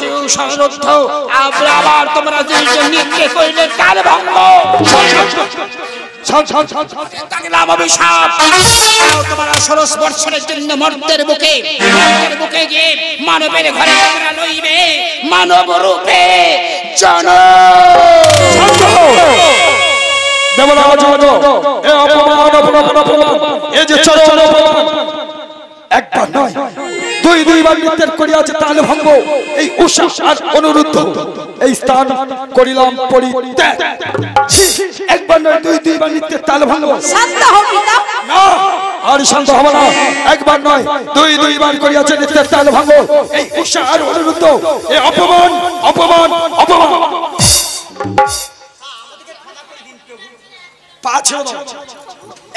আছে সংরুদ্ধ আবার তোমরা দুইজন নৃত্য করিলে তাল ভঙ্গ তোমরা 16 বৎসরের জন্য মর্তের বুকে গিয়ে মানবের ঘরে তোমরা লইবে মানব রূপে জন একবার নয় দুইবার নৃত্যের করিয়াছে তাল ভঙ্গ এই উষা আর অনুরুদ্ধ এই স্থান করিলাম পরিত্যাগ। একবার নয় দুইবার নৃত্যের তাল ভঙ্গ। শান্ত হও পিতা। না আর শান্ত হব না। একবার নয় দুইবার করিয়াছে নৃত্যের তাল ভঙ্গ এই উষা আর অনুরুদ্ধ এই অপমান অপমান অপমান। পাছে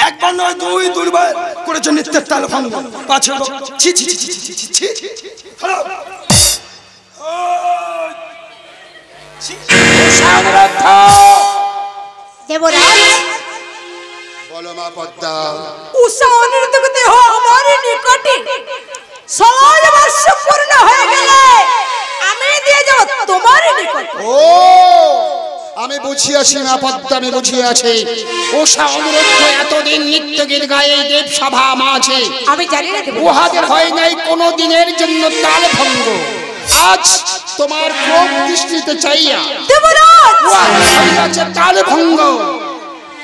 একবার নয় দুইবার করেছে নৃত্যের তাল ভঙ্গ। পাছে ছি ছি ছি ছি ছি ছি দেবরাজ বলো মা পদ্মা। উষা অনুরুদ্ধ দেহ আমার নিকটে 16 বর্ষ পূর্ণ হয়ে গেলে আমি দিয়ে যাব তোমার নিকটে। ও আমি বুঝিয়াছি মা পদ্মা, আমি বুঝিয়াছি। উষা অনুরুদ্ধ এতদিন নৃত্য গীত গায়ে দেব সভা মাঝে আমি জানি না উহাদের হয় নাই কোনো দিনের জন্য তাল ভঙ্গ। আজ তোমার কোপ দৃষ্টিতে চাইয়া দেবরাজ তাল ভঙ্গ।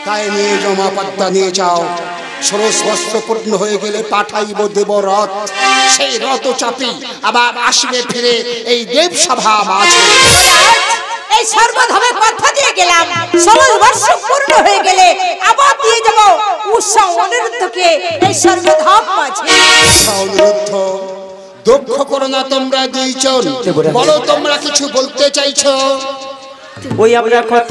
তাই নিয়ে যাও মা পদ্মা, নিয়ে যাও। 16 বৎসর পূর্ণ হয়ে গেলে পাঠাইব দেবরথ, সেই রথ চাপি আবার আসবে ফিরে এই দেব সভা মাঝে। এই সর্বধামে কথা দিয়ে গেলাম 16 বর্ষ পূর্ণ হয়ে গেলে আবার দিয়ে যাব উষা অনুরুদ্ধকে এই সর্বধাম মাঝে। অনুরুদ্ধ দুঃখ করো না তোমরা দুইজন, বলো তোমরা কিছু বলতে চাইছো? ওই আমরা কত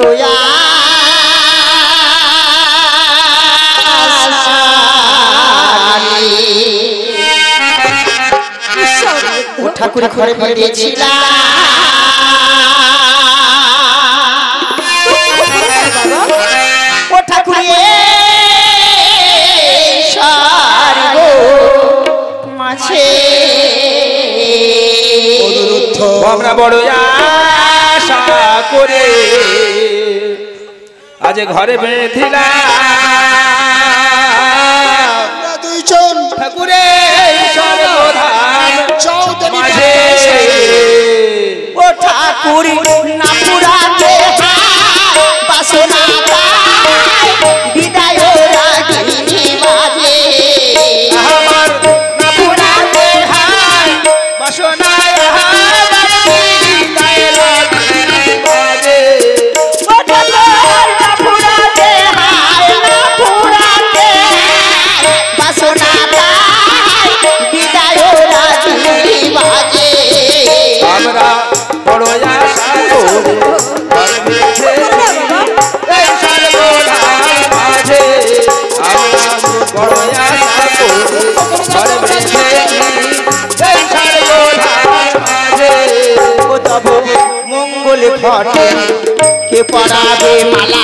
ঠাকুর ঘরে বেরিয়েছিলাম ও ঠাকুর মাঝে আমরা বড় আশা করে আজ ঘরে বেঁধিলাম দুইজন ঠাকুরের সর্বধাম মাঝে। ও ঠাকুর না পুরাতে বাসনা বিদায় রাগিনী বাজে আমার না পুরাতে হায় বাসনায় আমরা বড় আশা মাঝে আমরা বড় আশা মাঝে মঙ্গল ঘটে কে পরাবে মালা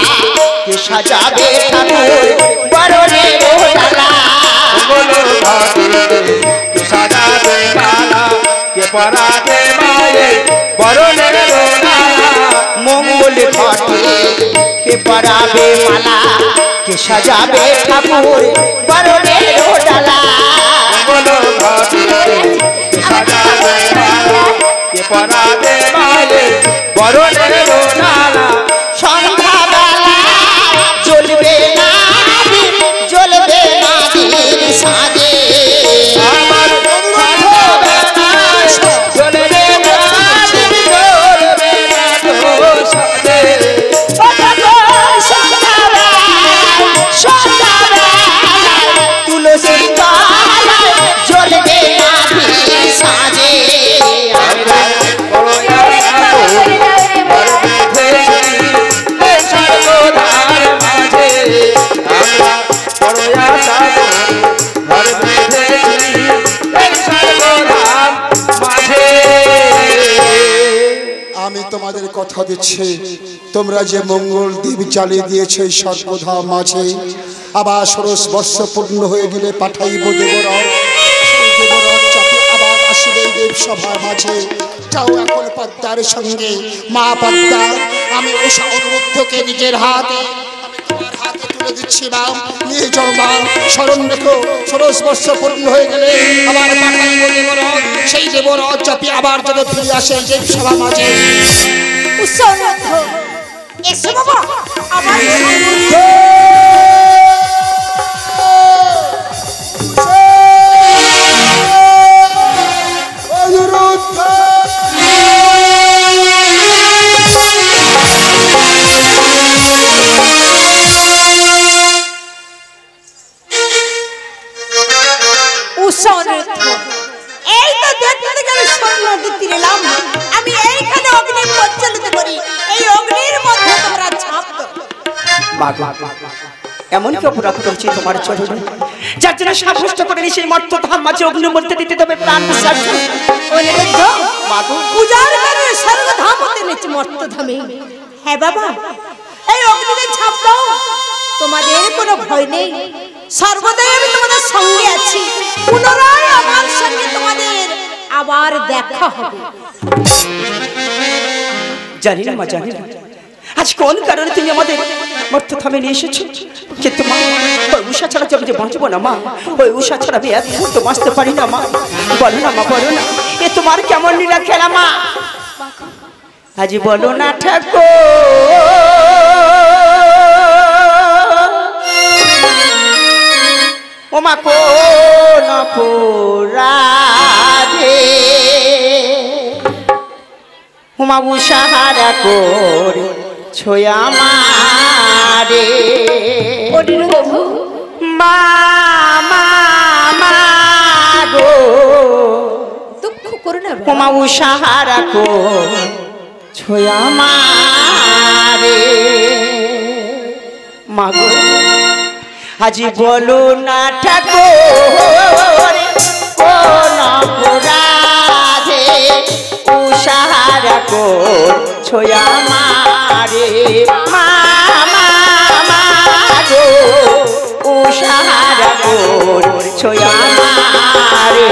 কে সাজাবে ঠাকুর বরণে ডালা কে সাজাবে মালা কে পরাবে মায়ে বরণের মঙ্গল ঘটে কে পরাবে মালা কে সাজাবে ঠাকুর বরণে ডালা সাজাবে মালা কে পরাবে মায়ে বরণের ডালা। সন্ধ্যাবেলা জ্বলবে না জ্বলবে না সাজে আমার চলবে না সাথে তুলসী জ্বলবে না সাজে আমি তোমাদের কথা দিচ্ছি, তোমরা যে মঙ্গল দ্বীপ জ্বালিয়ে দিয়েছে সর্বধাম মাঝে, আবার 16 বর্ষ পূর্ণ হয়ে গেলে পাঠাইব দেবরথ। সেই দেবরথ চাপে আবার আসবে দেব দেবসভার মাঝে। যাও এখন পদ্মার সঙ্গে। মা পদ্মা, আমি উষা অনিরুদ্ধকে নিজের হাতে তুলে দিচ্ছি মা। নিয়ে যাও মা, স্মরণ রেখো 16 বর্ষ পূর্ণ হয়ে গেলে আবার পাঠাইব দেবরথ। সেই দেবরথ চাপি আবার যেন ফিরে আসে দেবসভা মাঝে। উষা অনিরুদ্ধ, এসো বাবা আমার উষা অনিরুদ্ধ, এই তো দেখতে গেলে স্বর্ণ দিতে এলাম। আমি এইখানে অগ্নি প্রজ্বলিত করি, এই অগ্নির মধ্যে তোমরা ঝাঁপ দাও। এমন কি অপরাধ করেছি তোমার চরণে, যার জন্য সাব্যস্ত করে সেই মর্ত ধাম মাঝে অগ্নির মধ্যে দিতে তবে প্রাণ বিসর্জন? অনিরুদ্ধ, পূজার কারণে স্বর্গধাম হতে নিচে মর্তধামে। হ্যাঁ বাবা, এই অগ্নিতে ঝাঁপ দাও, তোমাদের কোনো ভয় নেই। সর্বদাই আমি তোমাদের সঙ্গে আছি। পুনরায় আমার সঙ্গে তোমাদের আবার দেখা হবে। জানি না মা, জানি না আজ কোন কারণে তুমি আমাদের মর্ত থামে নিয়ে এসেছো, কিন্তু মা ওই উষা ছাড়া আমি যে বাঁচবো না মা। ওই উষা ছাড়া আমি এক মুহূর্ত বাঁচতে পারি না মা। বলো না মা, বলো না, এ তোমার কেমন লীলা খেলা মা? আজ বলো না ঠাকুর, ও মা কোন অপরাধে হুমা উষাহারা কর ছোয়া মারে মা গো, দুঃখ করো না হুমা উষাহারা কর ছোয়া মারে। মা গো আজ বলো না ঠাকুর কোন অপরাধে উষাহারা কর ছোয়া মারে। মা গো উষাহারা কর ছোয়া মারে।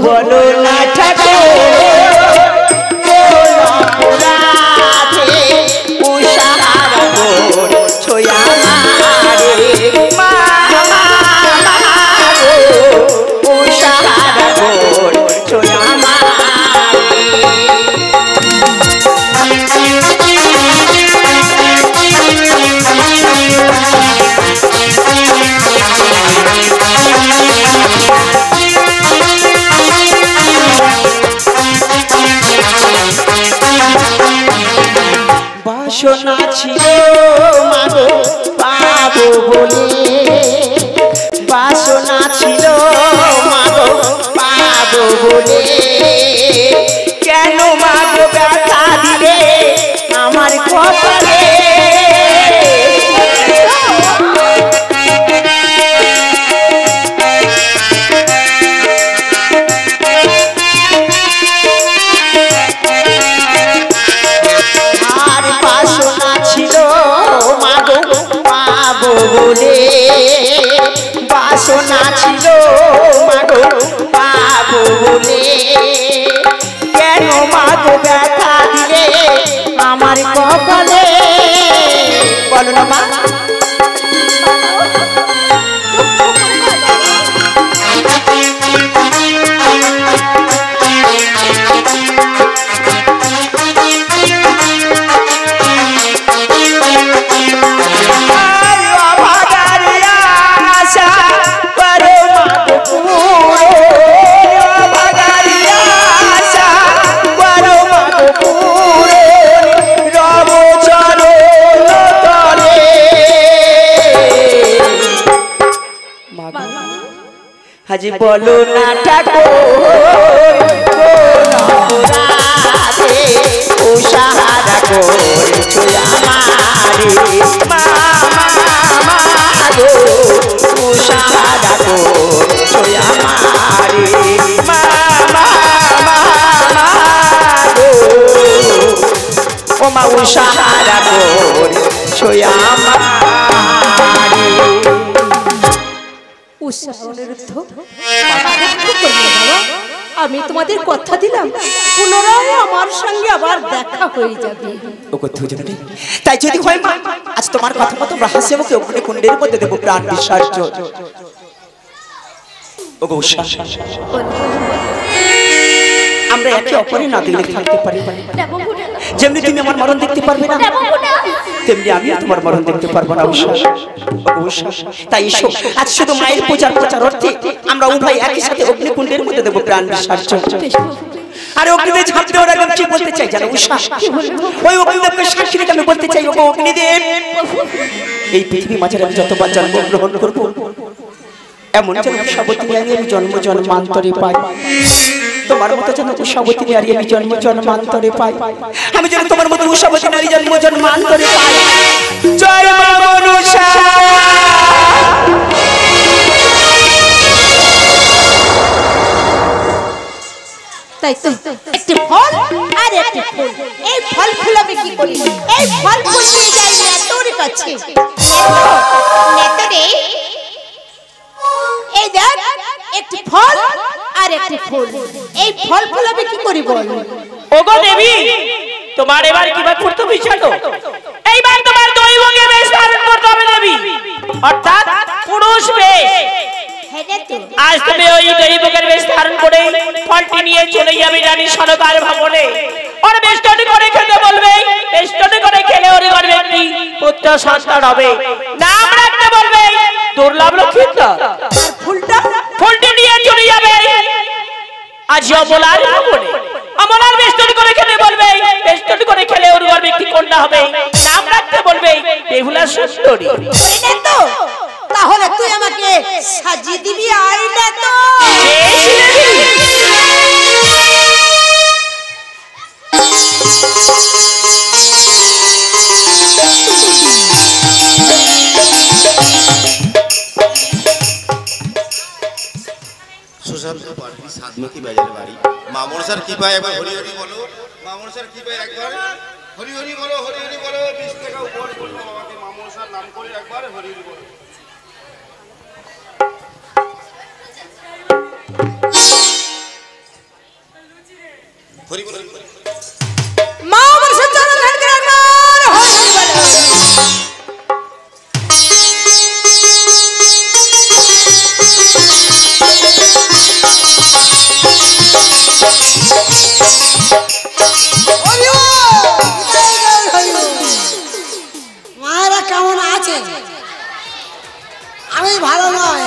বলো না ঠাকুর অপরাধে উষাহারা কর ছোয়া মারে। মা গো উষাহারা কর ছোয়া মারে। বাসনা ছিল মাগো পাবো বলে, বাসনা ছিল মাগো পাবো বলে, কেন মাগো ব্যথা দিলে আমার কপালে? বাসনা ছিল মাগো পাবো বলে, কেন মাগো ব্যথা দিলে আমার কপালে? বলো না মা। ভাগারি আজ বলো না ঠাকুর রাধে ও সাহারা করেছো আমারে মামা গো ও সাহারা করেছো আমারে মামা গো ও মা ও সাহারা করেছো আমারে আমি তোমাদের কথা দিলাম পুনরায় আমার সঙ্গে আবার দেখা হয়ে যাবে। তাই যদি হয় মা, আজ তোমার কথা মতো রহস্যমুখে অগ্নিকুণ্ডের মধ্যে দেবো প্রাণ বিসর্জন। আমরা একে অপরে না দেখলে থাকতে পারি। যেমনি তুমি আমার মরণ দেখতে পারবে না, তেমনি আমি তোমার মরণ দেখতে পারবো না। তাই এসো আজ শুধু মায়ের পূজার অর্থে আমরা উভয় একই সাথে অগ্নিকুণ্ডের মধ্যে দেবো প্রাণ বিসর্জন। আর অগ্নিতে ঝাঁপ দেওয়ার আগে কি বলতে চাই জানো উষা? ওই অগ্নিদেবকে সাক্ষী রেখে আমি বলতে চাই, ওগো অগ্নিদেব, এই পৃথিবী মাঝে আমি যতবার জন্মগ্রহণ করবো এমন যেন উষাবতী নারী আমি জন্ম জন্মান্তরে পাই। তোমার মতো যেন উষাবতী নারী আমি জন্ম জন্মান্তরে পাই। আমি যেন তোমার মতো উষাবতী নারী জন্ম জন্মান্তরে পাই। জয় মা মনসা। তাই তো একটি ফল আর একটি ফুল, এই ফল ফুল আমি কি করি? এই ফল ফুল নিয়ে যাই না তোর কাছে। নেতরে এই দেখ একটি ফল আর একটি ফুল, এই ফল ফুল আমি কি করি বল? ওগো দেবী, তোমার এবার কিভাবে করতে বিছানো? এইবার তোমার দৈবকে বেশ ধারণ করতে হবে দেবী, অর্থাৎ পুরুষ বেশ। আজ তুমি ওই দৈবকের বেশ ধারণ করে ফলটি নিয়ে চলে যাবে রানী সরকার ভবনে। আর বেষ্টনী করে খেতে বলবে, বেষ্টনী করে খেলে ওর গর্ভে একটি পুত্র সন্তান হবে। নাম রাখতে বলবে দুর্লভ লক্ষিন্দর। ফুলটি নিয়ে চলে যাবে আজ অমলার ভবনে। অমলার বেষ্টনী করে খেতে বলবে, বেষ্টনী করে খেলে ওর গর্ভে একটি কন্যা হবে। নাম রাখতে বলবে বেহুলা সুন্দরী। তাহলে তুই আমাকে সাজিয়ে দিবি আইনা তো? সুশান্ত পার্টি সাধমতি বাজার বাড়ি। মামনসার কি পায় একবার হরি হরি বলো। মামনসার কি পায় একবার হরি হরি বলো, হরি হরি বলো। 20 টাকা উপহার করলো আমাকে মামনসার নাম করে একবার হরি হরি বলো। হরি বলো মা আমার সঞ্চালন করে একবার হরি হরি বলো। মায়েরা কেমন আছে? আমি ভালো নয়,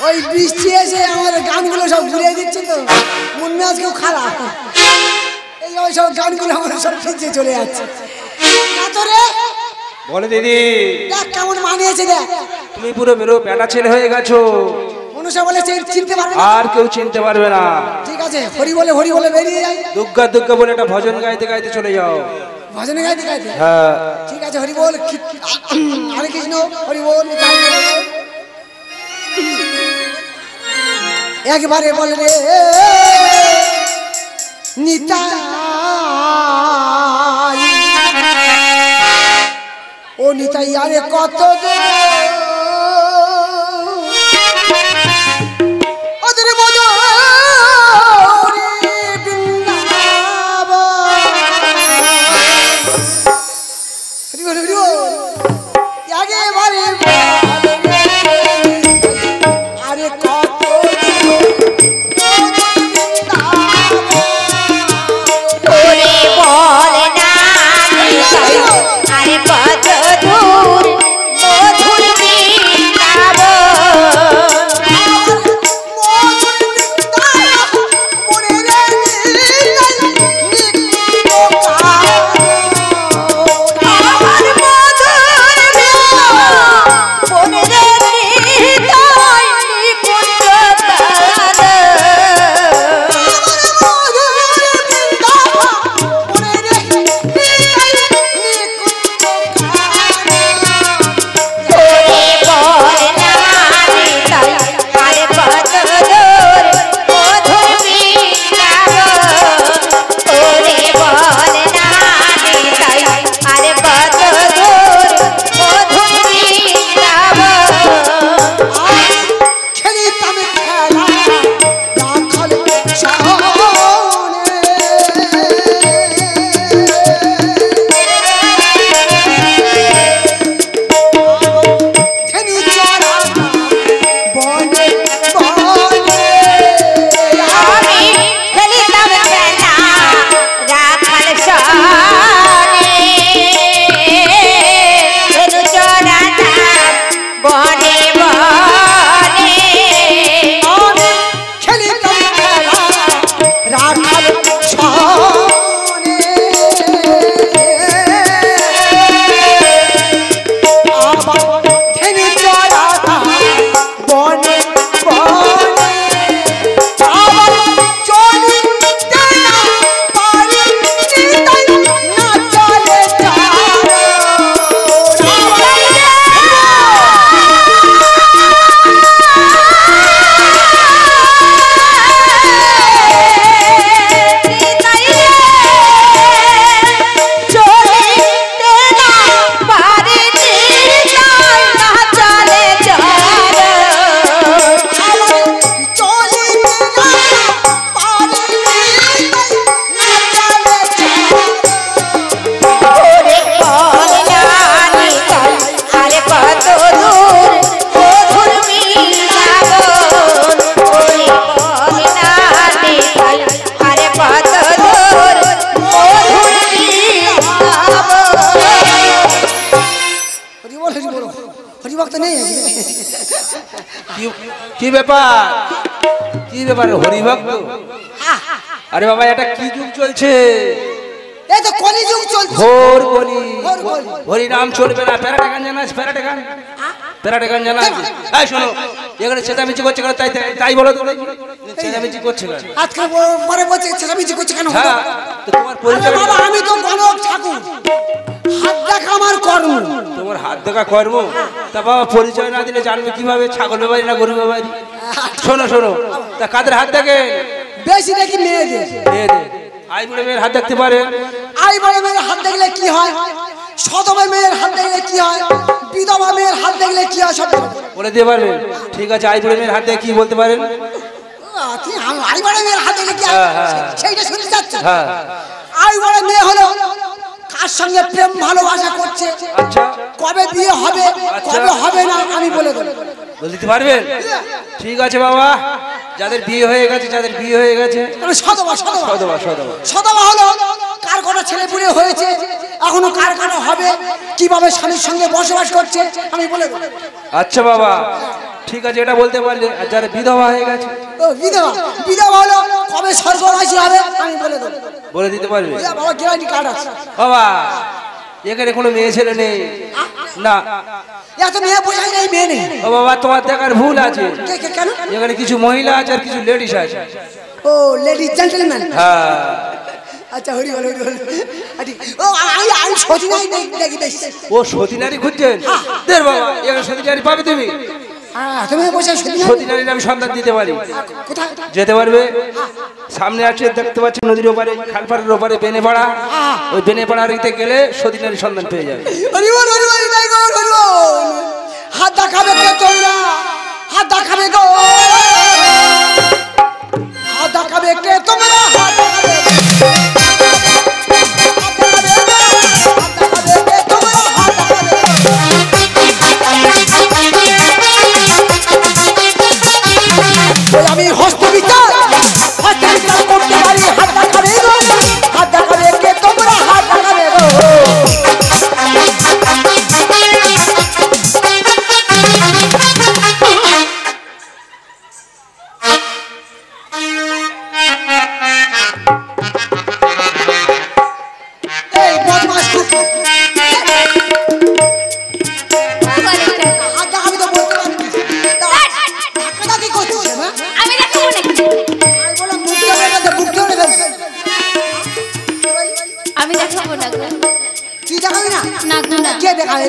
ওই বৃষ্টি এসে আমার গানগুলো সব ঘুরিয়ে দিচ্ছে তো মন মেজাজকেও খারাপ। এই ওই সব গানগুলো আমার সব ফিরতে চলে যাচ্ছে। বলে দিদি, দেখ কেমন মানিয়েছে, দেখ তুমি পুরো মেরো বেটা ছেলে হয়ে গেছো। মনুষ্য বলে চিনতে পারবে না, আর কেউ চিনতে পারবে না। ঠিক আছে, হরি বলে বেরিয়ে যাই। দুর্গা দুর্গা বলে একটা ভজন গাইতে গাইতে চলে যাও। ভজনে গাইতে গাইতে? হ্যাঁ ঠিক আছে, হরি বল, হরে কৃষ্ণ, হরি বল। একবারে বল রে নিতাই, ও নিতাই আরে কত ওদের মজুরি বৃন্দাবন। একেবারে আরে কত ওরে বল না আরে কত দূর মধুর কি ব্যাপার কি ব্যাপার হরিভক্ত? আরে বাবা এটা কি যুগ চলছে? এই তো কলি যুগ চলছে। ঘোর কলি। ঘোর কলি। হরি নাম চলবে না। প্যারাটা গান জানাস? প্যারাটা গান জানাস? এই শোনো এখানে চেঁচামেচি করছে কেন? তাই বলো তো, চেঁচামেচি করছে কেন? আজকে পরে বলছে চেঁচামেচি করছে কেন? হ্যাঁ তো তোমার পরিচয় বাবা আমি তো গণক ঠাকুর, হাত দেখা আমার কর্ম। তোমার হাত দেখা কর্ম? তা বাবা পরিচয় না দিলে জানবে কিভাবে ছাগল ব্যাপারী না গরু ব্যাপারী? শোনো শোনো তা কাদের হাত দেখে? বেশি দেখি মেয়েদের। মেয়েদের? আই বুড়ে মেয়ের হাত দেখতে পারে? আই বড় মেয়ের হাত দেখলে কি হয়, সদবা মেয়ের হাত দেখলে কি হয়, বিধবা মেয়ের হাত দেখলে কি হয় সব বলে দিতে পারবে? ঠিক আছে আই বুড়ে মেয়ের হাত দেখে কি বলতে পারেন? আই বড় মেয়ের হাত দেখলে কি হয় সেইটা শুনতে চাচ্ছ? হ্যাঁ আই বড় মেয়ে হলো কার সঙ্গে প্রেম ভালোবাসা করছে, আচ্ছা কবে বিয়ে হবে কবে হবে না আমি বলে দেবো। বলে দিতে পারবেন? ঠিক আছে বাবা যাদের বিয়ে হয়ে গেছে সদবা সদবা সদবা সদবা সদবা হলো কার কটা ছেলে পুলে হয়েছে, এখনো কার কটা হবে, কিভাবে স্বামীর সঙ্গে বসবাস করছে আমি বলে দেবো। আচ্ছা বাবা ঠিক আছে এটা বলতে পারলে। আর যারা বিধবা হয়ে গেছে? ও বিধবা, বিধবা হলো কবে স্বর্গবাসী হবে আমি বলে দেবো। বলে দিতে পারবে? বাবা গ্যারান্টি কার্ড আছে। বাবা এখানে কোনো মেয়ে ছেলে নেই না? এত মেয়ে বোঝাই নেই, মেয়ে নেই। ও বাবা তোমার দেখার ভুল আছে। কেন? এখানে কিছু মহিলা আছে আর কিছু লেডিস আছে। ও লেডিস জেন্টলম্যান। হ্যাঁ আচ্ছা হরি বল হরি বল। ও আমি সতী নাই দেখি বেশি। ও সতী নারী খুঁজছেন? দের বাবা এখানে সতী নারী পাবে তুমি? হ্যাঁ তুমি বসে সতী নারীর আমি সন্ধান দিতে পারি। কোথায় যেতে পারবে? সামনে আছে দেখতে পাচ্ছি নদীর ওপারে খালপাড়ের ওপারে বেনেপাড়া, ওই বেনেপাড়ার দিতে গেলে সতী নারীর সন্ধান পেয়ে যাবে। হরি বল হরি বল হরি বল। হাত দেখাবে কে তোমরা? হাত দেখাবে গো, হাত দেখাবে কে তোমরা? হাত দেখাবে আমি হস্ত বিচার করতে পারি। হাত দেখাবে গো, হাত দেখাবে কে তোমরা? হাত দেখাবে গো। এই বদমাশ কুকুর, হাত দেখাবি তো বলতে পারবি। ধাক্কাটা কি করছিস? আমি দেখাবো নাকি? আমি দেখাবো না গো। তুই দেখাবি না? না গো না। কে দেখাবে?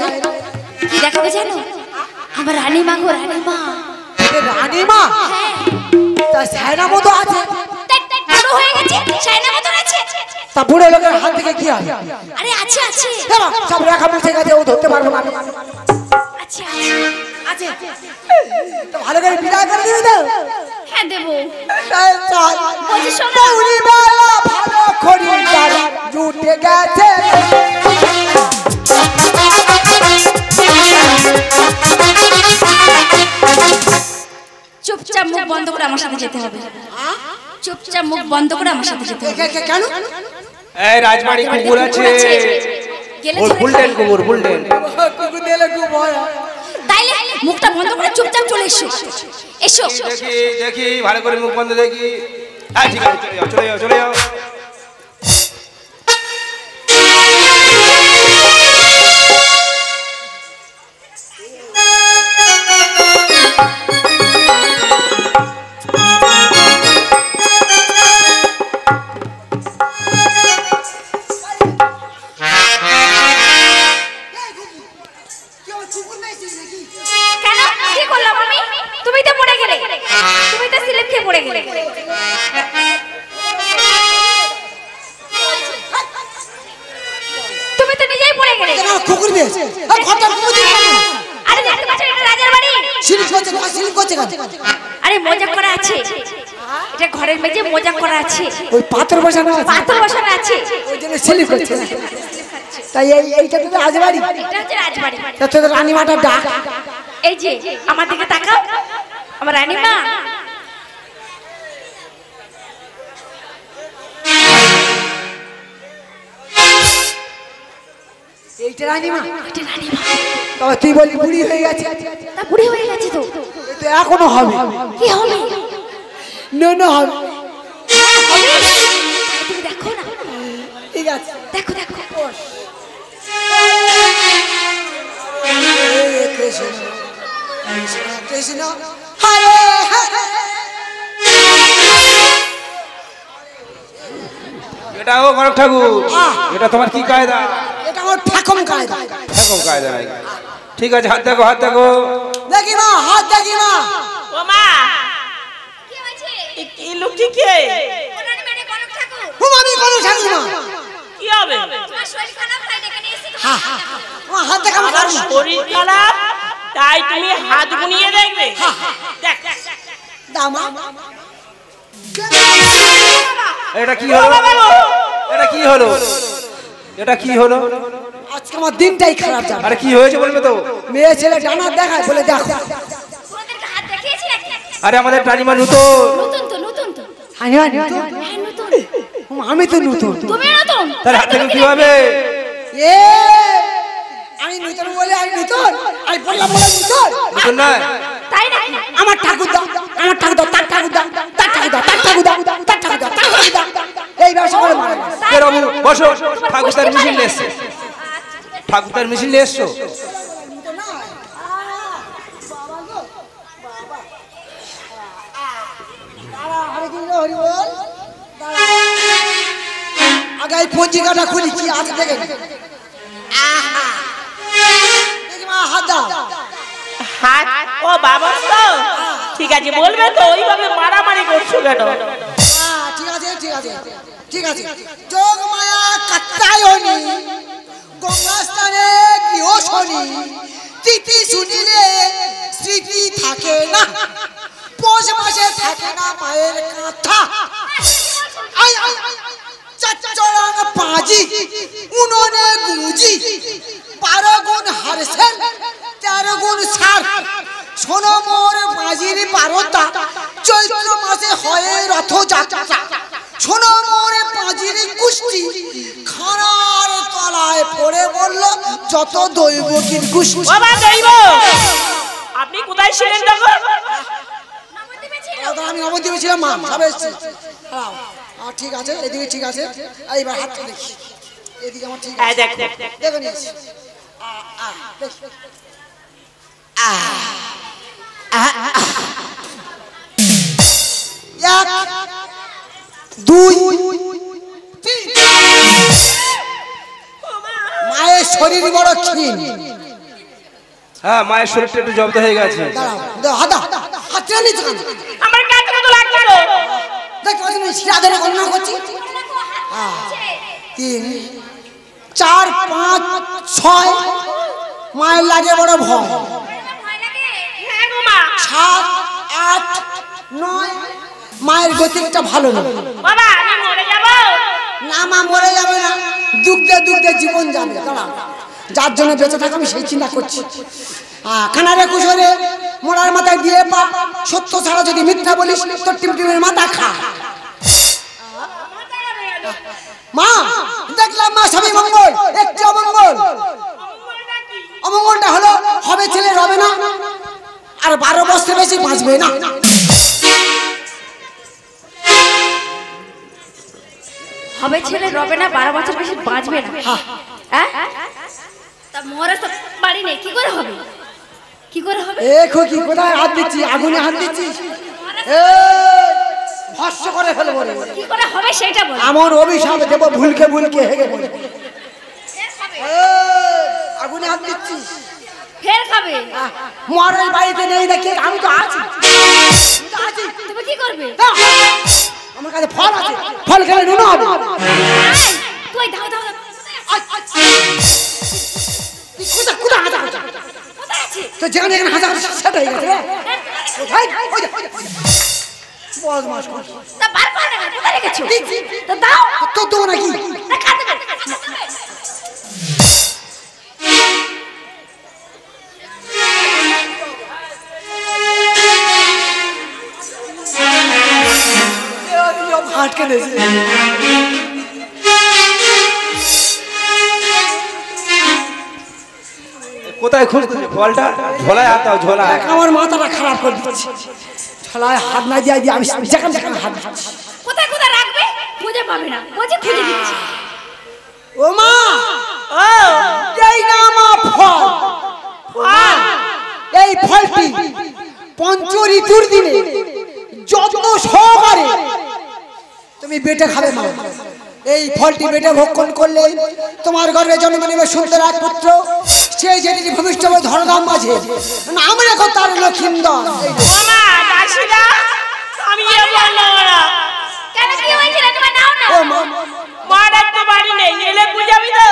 কি দেখাবে জানো? আমার রানীমা গো, রানীমা। রানীমা? হ্যাঁ। তা সায়না মতো আছে। বড় হয়ে গেছে, সায়না মতো আছে। তা বুড়ো লোকের হাত থেকে কি হবে? আরে আছে আছে। সব রেখা মুছে গেছে, ও ধরতে পারবো না। আছে আছে তো ভালো করে বিদায় করে দিবি তো? হ্যাঁ দেবো। বলছি শোনো, ভালো খরিদ্দার জুটে গেছে। চুপচাপ মুখ বন্ধ করে আমার সাথে যেতে হবে। চুপচাপ মুখ বন্ধ করে আমার সাথে যেতে হবে। কেন? এই রাজবাড়ি কুকুর আছে, ওর বুলটেন কুকুর, বুলটেন কুকুর দিলে খুব ভয়। তাইলে মুখটা বন্ধ করে চুপচাপ চলে এসো। এসো দেখি দেখি ভালো করে মুখ বন্ধ দেখি। হ্যাঁ ঠিক আছে চলে যাও চলে যাও চলে যাও। কেন? কি করলাম আমি? তুমি তো পড়ে গেলে, তুমি তো স্লিপ খেয়ে পড়ে গেলে। তুমি তো নিজেই পড়ে গেলে। কুকুর দিয়েছে ঘরটা কুকুর দিয়ে। আরে দেখতে পাচ্ছ এটা রাজার বাড়ি। স্লিপ করছে, স্লিপ করছে কেন? আরে মজা করা আছে, এটা ঘরের মেঝে মজা করা আছে। ওই পাথর বসানো আছে, পাথর বসানো আছে, ওই জন্য স্লিপ করছে। তাই এইটা তো রাজবাড়ি, এটা হচ্ছে রাজবাড়ি। তা তোদের রানীমাটা ডাক। এই যে আমার দিকে তাকাও, আমার রানীমা। এইটা রানীমা? এটা রানীমা। তবে তুই বলি বুড়ি হয়ে গেছে। তা বুড়ি হয়ে গেছে তো। তুই এখনো হবে। কি হবে? না হবে। তুমি দেখো না। ঠিক আছে, দেখো দেখো। কৃষ্ণ কৃষ্ণ হরে হরে। এটা ও গণক ঠাকুর, এটা তোমার কি কায়দা? এটা আমার ঠাকুম কায়দা। ঠাকুর কায়দা নাই। ঠিক আছে, হাত দেখো, হাত দেখো। দেখি মা, হাত দেখি মা। ও মা, কি হয়েছে? এই লোকটি কে? ওনার মানে গণক ঠাকুর। আমি কোনো জানি না। কি হবে? তোমার শরীর খারাপ তাই ডেকে নিয়ে এসেছি। মা হাত দেখা আমার শরীর খারাপ তাই তুমি হাত গুনিয়ে দেখবে? দেখ দাও মা। এটা কি হলো? এটা কি হলো? এটা কি হলো? আজকে আমার দিনটাই খারাপ যাবে। আরে কি হয়েছে বলবে তো? মেয়ে ছেলে ডানা দেখায় বলে দেখো। ওদেরকে হাত দেখিয়েছি নাকি? আরে আমাদের টানিমা নতুন। নতুন তো, নতুন তো। আমি নতুন। হ্যাঁ নতুন। আমি তো নতুন। তুমি নতুন। তার হাত থেকে কি হবে? এ আমি নতুন বলে আমি নতুন। আমি বললাম বলে নতুন। নতুন নয়। তাই না? আমার ঠাকুর দাও, আমার ঠাকুর দাও, তার ঠাকুর দাও, তার ঠাকুর দাও, তার ঠাকুর দাও, তার ঠাকুর দাও, তার ঠাকুর দাও। এই ব্যবসা করে মারে। এ বাবু বসো, ঠাকুর তার মিছিল নিয়ে এসছে। ঠাকুর তার মিছিল নিয়ে এসছো। আগে এই পঞ্জিকাটা খুলি কি আছে দেখে। দেখি মা হাত দাও। হাত ও বাবা তো ঠিক আছে, বলবে তো ওইভাবে মারামারি করছো কেন? ঠিক আছে ঠিক আছে ঠিক আছে। যোগ মায়া কাত্তায়নি গঙ্গাস্থানে গৃহশনি তিথি শুনিলে স্মৃতি থাকে না, পৌষ মাসে থাকে না মায়ের কাঁথা। আই আই চচ্চড়াং পাঁজি উননে গুজি 12 গুণ হারসেন 13 গুণ সার। শোনো মোর বাজির বারোটা চৈত্র মাসে হয় রথযাত্রা। শোনো মোর বাজির কুষ্টি খানার তলায় পড়ে বলল যত দৈবকীর কুষ্টি। বাবা দৈব, আপনি কোথায় ছিলেন তখন? আমি নবদ্বীপে ছিলাম মা, সব এসেছি। ঠিক আছে, এদিকে ঠিক আছে। এইবার হাতটা দেখি, এদিকে আমার ঠিক আছে। দেখো নিয়েছি। দুই মায়ের শরীর বড় ক্ষীণ। হ্যাঁ, মায়ের শরীরটা একটু জব্দ হয়ে গেছে। আমার কাছে তো লাগছে তো। দেখো আমি শিরাধনে গণনা করছি। 3 4 5 6 মায়ের লাগে বড় ভয়। 7 8 9 মায়ের গতিটা ভালো না। বাবা আমি মরে যাব না মা, মরে যাবে না, দুগ্ধে দুগ্ধে জীবন যাবে। দাঁড়াও, যার জন্য বেঁচে থাকো আমি সেই চিন্তা করছি। খানারে কুশরে মোড়ার মাথায় দিয়ে পা, সত্য ছাড়া যদি মিথ্যা বলিস তোর টিমটিমের মাথা খা। মা দেখলাম মা সবই মঙ্গল, একটি অমঙ্গল। অমঙ্গলটা হলো হবে ছেলে রবে না, আর 12 বছর বেশি বাঁচবে না। হবে ছেলে রবে না, 12 বছর বেশি বাঁচবে না। হ্যাঁ, তা মরে তো বাড়ি নেই, কি করে হবে? কি করে হবে? দেখো কি কোথায় হাত দিচ্ছি, আগুনে হাত দিচ্ছি। ভস্ম করে ফেলবো রে। কি করে হবে সেটা বল। আমার অভিশাপ দেব ভুলকে ভুলকে হেগে পড়ে। আগুনে হাত দিচ্ছি। ফের খাবে? মরার বাড়িতে নেই দেখি, আমি তো আছি। তুমি কি করবে? আমার কাছে ফল আছে, ফল খেলে নুন হবে। তুই দাও দাও। কোথায় হাঁটা হাঁটা? কোথায় আছে? তো যেখানে এখানে হাঁটা হাঁটা সেটা হয়ে গেছে। বদমাস কর। তা বার করে না, কোথায় রেখেছো? তো দাও। তো দেবো নাকি? না খাতে দেবে। আটকে দিয়েছে। কোথায় খুঁজতেছে ফলটা? ঝোলায় হাত দাও, ঝোলায়। আমার মাথাটা খারাপ করে দিচ্ছে। ঝোলায় হাত না দিয়ে আমি যেখানে যেখানে হাত দিচ্ছি। কোথায় কোথায় রাখবে খুঁজে পাবে না, খুঁজে দিচ্ছি। ও মা, এই না মা ফল। এই ফলটি পঞ্চ ঋতুর দিনে যত্ন সহকারে তুমি বেটে খাবে মা। এই ফলটি বেটে ভক্ষণ করলে তোমার গর্ভে জন্ম নেবে সুন্দর এক পুত্র। সে যেটি ভবিষ্যতে ধরধাম মাঝে নাম রেখো তার লক্ষিন্দর। আমি কেন কি হয়েছিল তোমার নাও না? ও মা, মার একটু বাড়ি নেই, এলে বুঝাবি তো।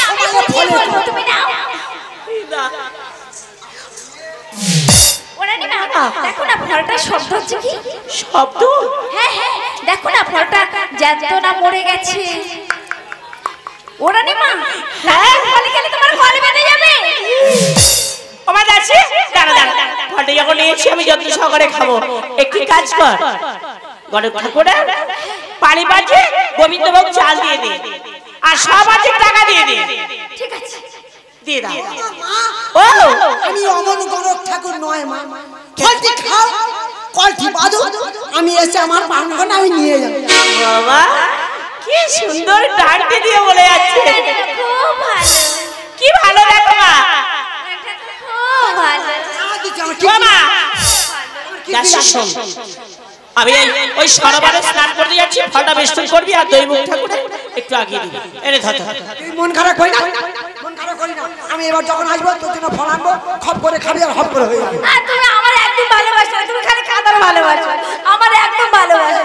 আমি বলবো তুমি নাও। দেখো না ফলটা শব্দ হচ্ছে কি? শব্দ? হ্যাঁ হ্যাঁ, দেখো না ফলটা জ্যান্ত না মরে গেছে। ওরা নি মা, হ্যাঁ ফলে গেলে তোমার ফল বেঁধে যাবে। আমার আছে, দাঁড়া দাঁড়া, ফলটা যখন নিয়েছি আমি যত্ন সহকারে খাবো। একটি কাজ কর, ঘরে ঠাকুরে পানি বাজে গোবিন্দভোগ চাল দিয়ে দে, আর সব আছে টাকা দিয়ে দে। ঠিক আছে, দিয়ে দাও। ও আমি অমন গণক ঠাকুর নয় মা। ফলটি খাও, কলটি বাঁধো, আমি এসে আমার পানখানা আমি নিয়ে যাব। বাবা কি সুন্দর ডান্টি দিয়ে বলে যাচ্ছে। খুব ভালো, কি ভালো দেখো মা, খুব ভালো। বাবা শোন, আমি ওই সরোবরে স্নান করতে যাচ্ছি, ফলটা বেষ্টন করবি আর দই মুখ ঠাকুরে একটু আগিয়ে দিবি। এনে ধর। তুই মন খারাপ করি না, মন খারাপ করি না। আমি এবার যখন আসবো তোর জন্য ফল আনবো, খপ করে খাবি আর হপ করে হয়ে যাবে। আর তুমি আমার একদম ভালোবাসো, তুমি খালি কাদার ভালোবাসো, আমার একদম ভালোবাসো।